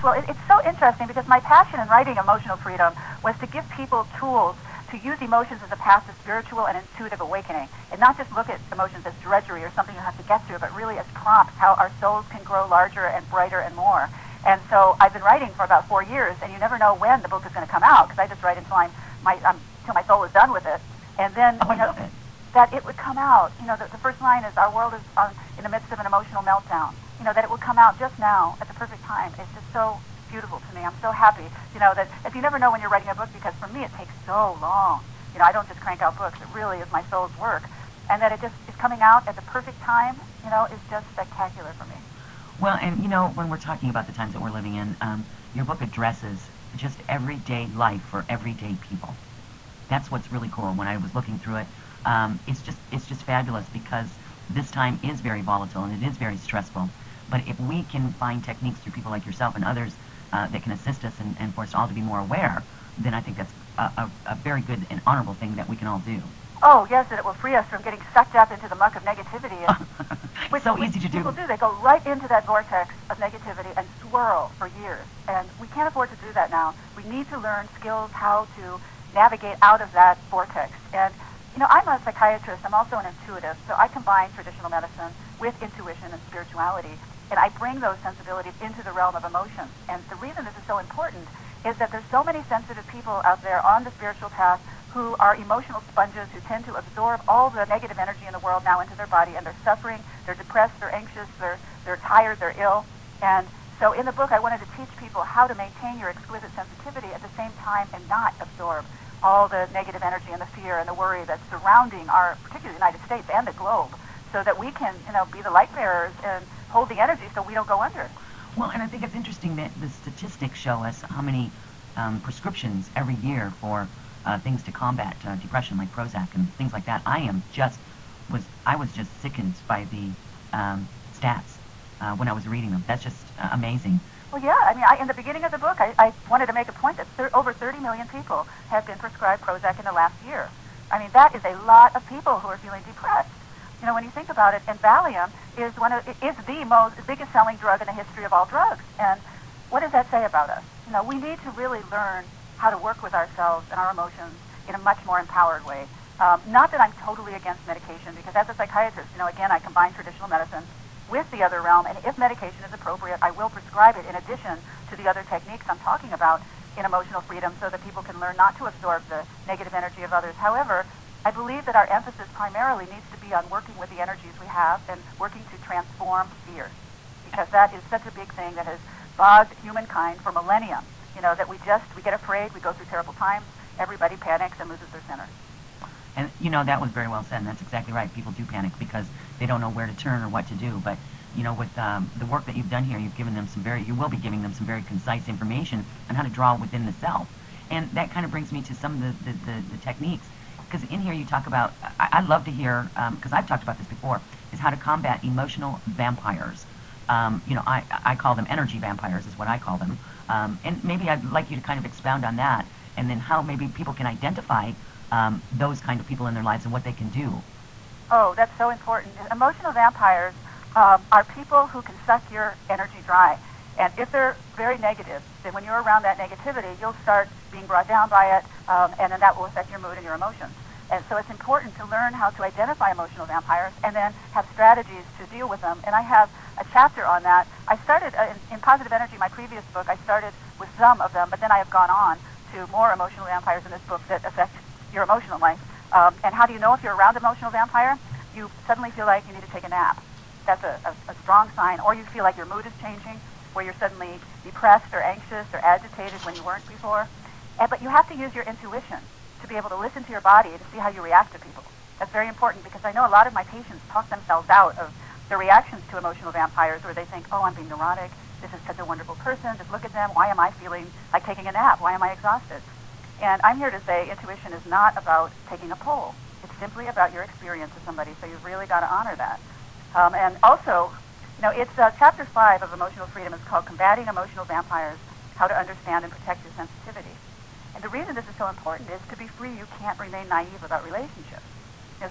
well, it's so interesting because my passion in writing Emotional Freedom was to give people tools to use emotions as a path to spiritual and intuitive awakening, and not just look at emotions as drudgery or something you have to get through, but really as prompts how our souls can grow larger and brighter and more. And so I've been writing for about 4 years, and you never know when the book is going to come out, because I just write until my soul is done with it. And then, that it would come out. The first line is, our world is in the midst of an emotional meltdown. That it would come out just now at the perfect time. It's just so beautiful to me. I'm so happy, that if you never know when you're writing a book, because for me it takes so long. I don't just crank out books. It really is my soul's work. And that it just is coming out at the perfect time, is just spectacular for me. Well, and when we're talking about the times that we're living in, your book addresses just everyday life for everyday people. That's what's really cool. When I was looking through it, it's just fabulous, because this time is very volatile and it is very stressful. But if we can find techniques through people like yourself and others that can assist us and for us all to be more aware, then I think that's a very good and honorable thing that we can all do. Oh, yes, and it will free us from getting sucked up into the muck of negativity. It's so easy to do. People do. They go right into that vortex of negativity and swirl for years. And we can't afford to do that now. We need to learn skills how to navigate out of that vortex. And, I'm a psychiatrist. I'm also an intuitive. So I combine traditional medicine with intuition and spirituality. And I bring those sensibilities into the realm of emotions. And the reason this is so important is that there's so many sensitive people out there on the spiritual path who are emotional sponges, who tend to absorb all the negative energy in the world now into their body, and they're suffering, they're depressed, they're anxious, they're tired, they're ill. And so in the book, I wanted to teach people how to maintain your exquisite sensitivity at the same time and not absorb all the negative energy and the fear and the worry that's surrounding our, particularly the United States and the globe, so that we can, be the light bearers and hold the energy so we don't go under. Well, and I think it's interesting that the statistics show us how many prescriptions every year for things to combat depression, like Prozac and things like that. I was just sickened by the stats when I was reading them. That's just amazing. Well, yeah. In the beginning of the book, I wanted to make a point that over 30 million people have been prescribed Prozac in the last year. That is a lot of people who are feeling depressed. When you think about it, and Valium is the biggest selling drug in the history of all drugs. And what does that say about us? We need to really learn how to work with ourselves and our emotions in a much more empowered way. Not that I'm totally against medication, because as a psychiatrist, again, I combine traditional medicine with the other realm, and if medication is appropriate, I will prescribe it in addition to the other techniques I'm talking about in Emotional Freedom, so that people can learn not to absorb the negative energy of others. However, I believe that our emphasis primarily needs to be on working with the energies we have and working to transform fear, because that is such a big thing that has bogged humankind for millennia. That we get afraid, we go through terrible times, everybody panics and loses their center. And, that was very well said, and that's exactly right. People do panic because they don't know where to turn or what to do. But, with the work that you've done here, you will be giving them some very concise information on how to draw within the self. And that kind of brings me to some of the techniques. Because in here you talk about, I'd love to hear, because I've talked about this before, is how to combat emotional vampires. I call them energy vampires is what I call them. And maybe I'd like you to kind of expound on that, and then how maybe people can identify those kind of people in their lives and what they can do. Oh, that's so important. Emotional vampires are people who can suck your energy dry. And if they're very negative, then when you're around that negativity, you'll start being brought down by it, and then that will affect your mood and your emotions. And so it's important to learn how to identify emotional vampires and then have strategies to deal with them. And I have a chapter on that. I started in Positive Energy, my previous book, I started with some of them, but then I have gone on to more emotional vampires in this book that affect your emotional life. And how do you know if you're around an emotional vampire? You suddenly feel like you need to take a nap. That's a strong sign. Or you feel like your mood is changing, where you're suddenly depressed or anxious or agitated when you weren't before. But you have to use your intuition to be able to listen to your body to see how you react to people. That's very important, because I know a lot of my patients talk themselves out of their reactions to emotional vampires, where they think, oh, I'm being neurotic, this is such a wonderful person, just look at them, why am I feeling like taking a nap, why am I exhausted? And I'm here to say intuition is not about taking a poll. It's simply about your experience with somebody, so you've really got to honor that. And also, it's chapter 5 of Emotional Freedom is called Combating Emotional Vampires, How to Understand and Protect Your Sensitivity. And the reason this is so important is to be free, you can't remain naive about relationships.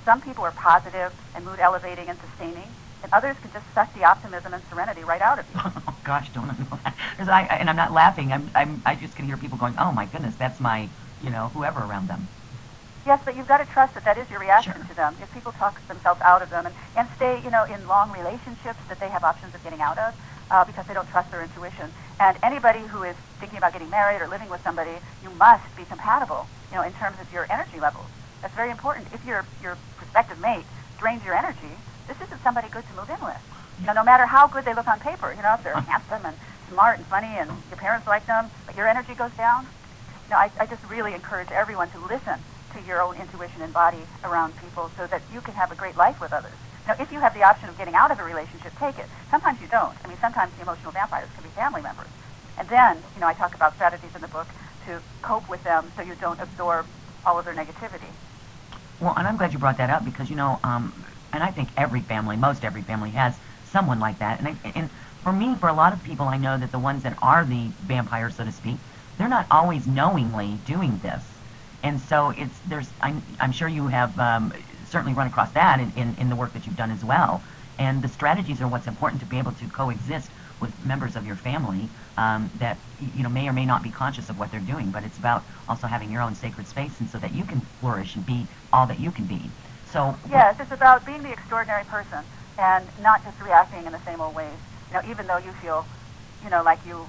Some people are positive and mood elevating and sustaining, and others can just suck the optimism and serenity right out of you. Oh gosh, don't I know that? And I'm not laughing. I just can hear people going, oh my goodness, that's my, whoever around them. Yes, but you've got to trust that that is your reaction Sure. to them. If people talk themselves out of them and stay, in long relationships that they have options of getting out of because they don't trust their intuition. And anybody who is thinking about getting married or living with somebody, you must be compatible, in terms of your energy levels. That's very important. If your prospective mate drains your energy, this isn't somebody good to move in with. No matter how good they look on paper, if they're handsome and smart and funny and your parents like them, but your energy goes down. I just really encourage everyone to listen to your own intuition and body around people so that you can have a great life with others. Now, if you have the option of getting out of a relationship, take it. Sometimes you don't. I mean, sometimes the emotional vampires can be family members. And then, I talk about strategies in the book to cope with them so you don't absorb all of their negativity. Well, and I'm glad you brought that up because, and I think most every family has someone like that. And for me, for a lot of people, I know that the ones that are the vampires, so to speak, they're not always knowingly doing this. And so I'm sure you have certainly run across that in the work that you've done as well. And the strategies are what's important to be able to coexist with members of your family that may or may not be conscious of what they're doing. But it's about also having your own sacred space, and so that you can flourish and be all that you can be. So yes, it's about being the extraordinary person and not just reacting in the same old ways. Even though you feel, like you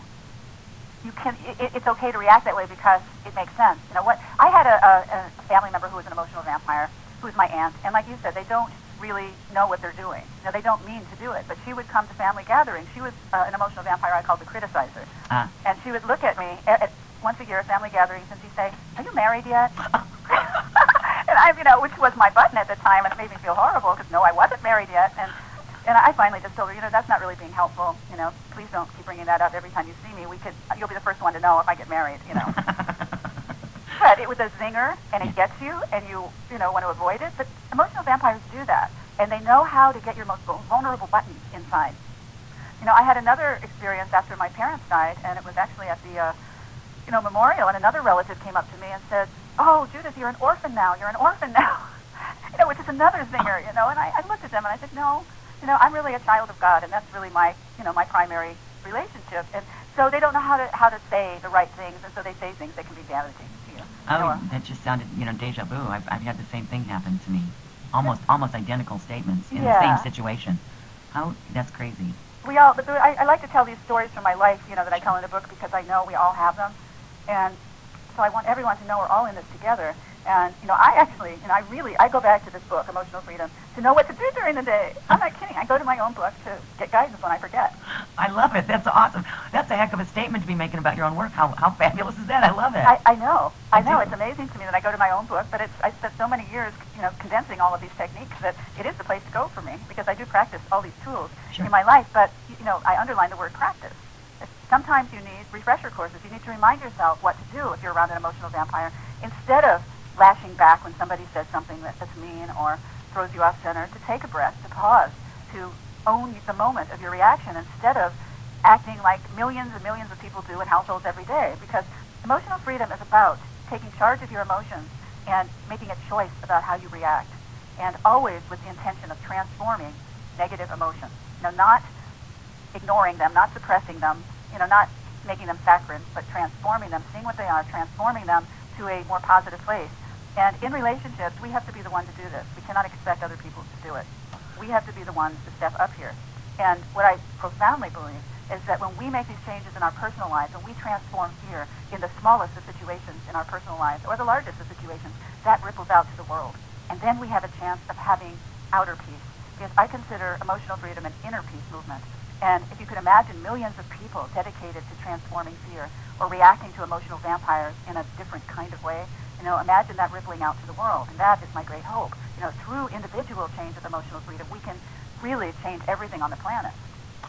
can, it's okay to react that way because it makes sense. I had a family member who was an emotional vampire, who was my aunt, and like you said, they don't really know what they're doing. They don't mean to do it, but she would come to family gatherings. She was an emotional vampire I called the criticizer. And she would look at me at once a year at family gatherings and she'd say, "Are you married yet?" And which was my button at the time, and it made me feel horrible because no, I wasn't married yet. And I finally just told her, that's not really being helpful. Please don't keep bringing that up every time you see me. You'll be the first one to know if I get married. But it was a zinger, and it gets you, and you want to avoid it. But emotional vampires do that, and they know how to get your most vulnerable buttons inside. I had another experience after my parents died, and it was actually at the memorial, and another relative came up to me and said, "Oh, Judith, you're an orphan now. You're an orphan now." Which is another zinger. And I looked at them and I said, "No, I'm really a child of God, and that's really my my primary relationship." And so they don't know how to say the right things, and so they say things that can be damaging to you. Oh, that just sounded, deja vu. I've had the same thing happen to me. Almost identical statements in the same situation. That's crazy. I like to tell these stories from my life, that I tell in the book because I know we all have them. And so I want everyone to know we're all in this together. And, I go back to this book, Emotional Freedom, to know what to do during the day. I'm not kidding. I go to my own book to get guidance when I forget. I love it. That's awesome. That's a heck of a statement to be making about your own work. How fabulous is that? I love it. I know. It's amazing to me that I go to my own book, but I spent so many years, condensing all of these techniques that it is the place to go for me because I do practice all these tools in my life. But, I underline the word practice. Sometimes you need refresher courses. You need to remind yourself what to do if you're around an emotional vampire instead of lashing back when somebody says something that's mean or throws you off center, to take a breath, to pause, to own the moment of your reaction instead of acting like millions and millions of people do in households every day. Because emotional freedom is about taking charge of your emotions and making a choice about how you react, and always with the intention of transforming negative emotions. Not ignoring them, not suppressing them, not making them saccharine, but transforming them, seeing what they are, transforming them to a more positive place. And in relationships, we have to be the one to do this. We cannot expect other people to do it. We have to be the ones to step up here. And what I profoundly believe is that when we make these changes in our personal lives, when we transform here in the smallest of situations in our personal lives, or the largest of situations, that ripples out to the world. And then we have a chance of having outer peace. Because I consider emotional freedom an inner peace movement. And if you could imagine millions of people dedicated to transforming fear or reacting to emotional vampires in a different kind of way, imagine that rippling out to the world. And that is my great hope. Through individual change of emotional freedom, we can really change everything on the planet.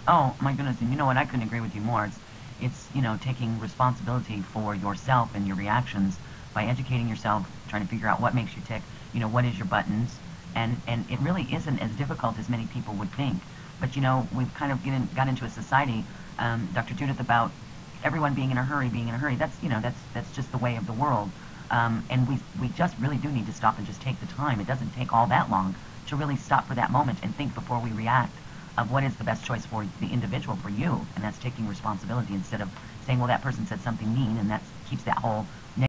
Oh, my goodness. And I couldn't agree with you more. It's taking responsibility for yourself and your reactions by educating yourself, trying to figure out what makes you tick, what is your buttons. And it really isn't as difficult as many people would think. But, we've kind of got into a society, Dr. Judith, about everyone being in a hurry. That's just the way of the world. And we just really do need to stop and just take the time. It doesn't take all that long to really stop for that moment and think before we react. of what is the best choice for the individual, for you, and that's taking responsibility instead of saying, well, that person said something mean, and that keeps that whole